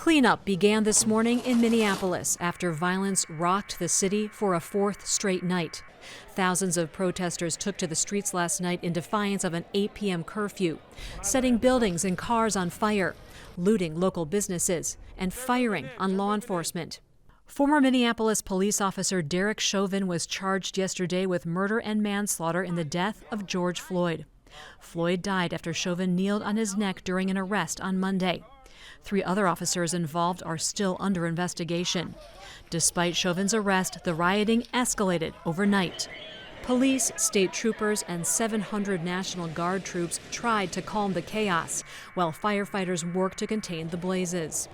Cleanup began this morning in Minneapolis after violence rocked the city for a fourth straight night. Thousands of protesters took to the streets last night in defiance of an 8 p.m. curfew, setting buildings and cars on fire, looting local businesses, and firing on law enforcement. Former Minneapolis police officer Derek Chauvin was charged yesterday with murder and manslaughter in the death of George Floyd. Floyd died after Chauvin kneeled on his neck during an arrest on Monday. 3 other officers involved are still under investigation. Despite Chauvin's arrest, the rioting escalated overnight. Police, state troopers, and 700 National Guard troops tried to calm the chaos, while firefighters worked to contain the blazes.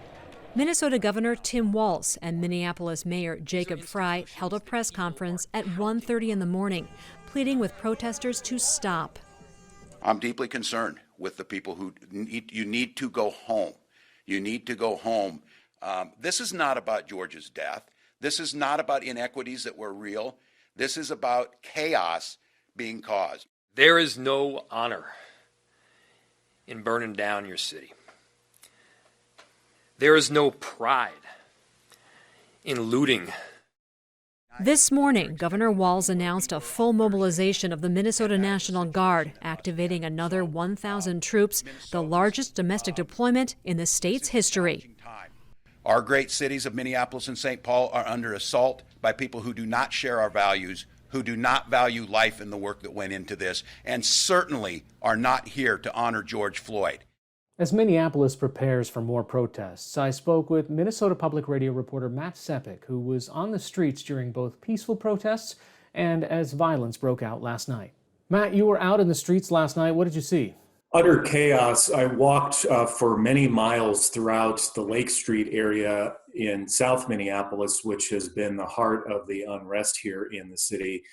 Minnesota Governor Tim Walz and Minneapolis Mayor Jacob Frey held a press conference at 1:30 in the morning, pleading with protesters to stop. I'm deeply concerned with the people who you need to go home. You need to go home. This is not about George's death. This is not about inequities that were real. This is about chaos being caused. There is no honor in burning down your city. There is no pride in looting. This morning, Governor Walz announced a full mobilization of the Minnesota National Guard, activating another 1,000 troops, the largest domestic deployment in the state's history. Our great cities of Minneapolis and St. Paul are under assault by people who do not share our values, who do not value life and the work that went into this, and certainly are not here to honor George Floyd. As Minneapolis prepares for more protests, I spoke with Minnesota Public Radio reporter Matt Sepik, who was on the streets during both peaceful protests and as violence broke out last night. Matt, you were out in the streets last night. What did you see? Utter chaos. I walked for many miles throughout the Lake Street area in South Minneapolis, which has been the heart of the unrest here in the city.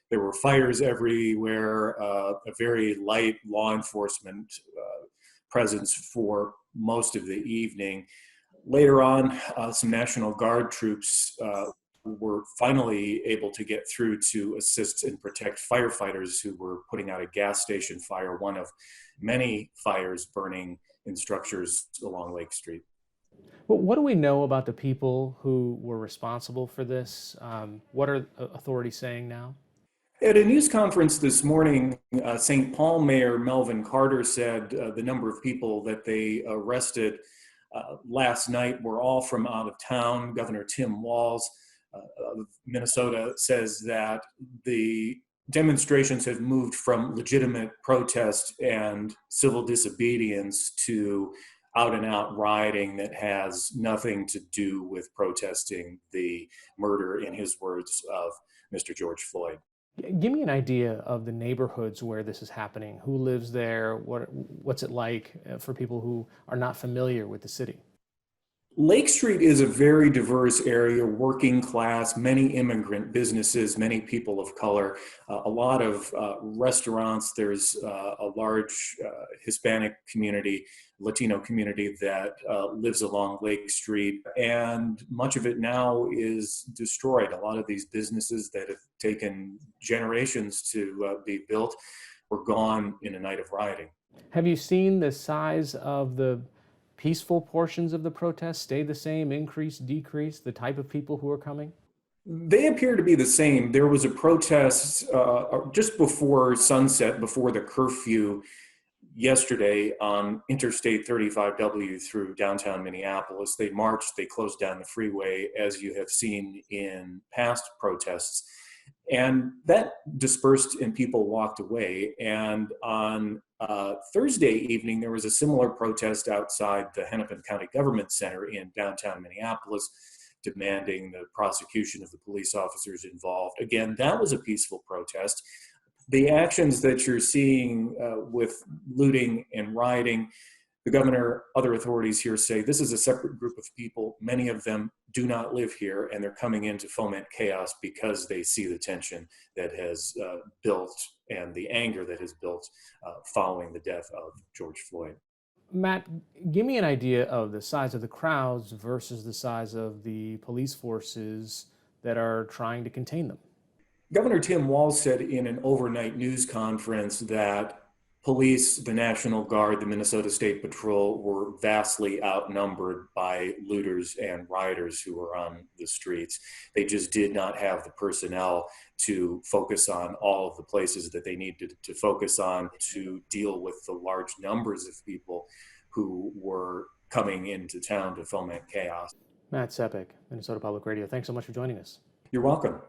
There were fires everywhere, a very light law enforcement presence for most of the evening. Later on, some National Guard troops were finally able to get through to assist and protect firefighters who were putting out a gas station fire, one of many fires burning in structures along Lake Street. Well, what do we know about the people who were responsible for this? What are authorities saying now? At a news conference this morning, St. Paul Mayor Melvin Carter said the number of people that they arrested last night were all from out of town. Governor Tim Walz of Minnesota says that the demonstrations have moved from legitimate protest and civil disobedience to out-and-out rioting that has nothing to do with protesting the murder, in his words, of Mr. George Floyd. Give me an idea of the neighborhoods where this is happening. Who lives there? What's it like for people who are not familiar with the city? Lake Street is a very diverse area, working class, many immigrant businesses, many people of color, a lot of restaurants. There's a large Hispanic community, Latino community that lives along Lake Street, and much of it now is destroyed. A lot of these businesses that have taken generations to be built were gone in a night of rioting. Have you seen the size of the peaceful portions of the protest stay the same, increase, decrease, the type of people who are coming? They appear to be the same. There was a protest just before sunset, before the curfew yesterday on Interstate 35W through downtown Minneapolis. They marched, they closed down the freeway, as you have seen in past protests. And that dispersed and people walked away. And on Thursday evening, there was a similar protest outside the Hennepin County Government Center in downtown Minneapolis, demanding the prosecution of the police officers involved. Again, that was a peaceful protest. The actions that you're seeing with looting and rioting, the governor, other authorities here say this is a separate group of people. Many of them do not live here, and they're coming in to foment chaos because they see the tension that has built and the anger that has built following the death of George Floyd. Matt, give me an idea of the size of the crowds versus the size of the police forces that are trying to contain them. Governor Tim Walz said in an overnight news conference that police, the National Guard, the Minnesota State Patrol were vastly outnumbered by looters and rioters who were on the streets. They just did not have the personnel to focus on all of the places that they needed to focus on to deal with the large numbers of people who were coming into town to foment chaos. Matt Sepik, Minnesota Public Radio, thanks so much for joining us. You're welcome.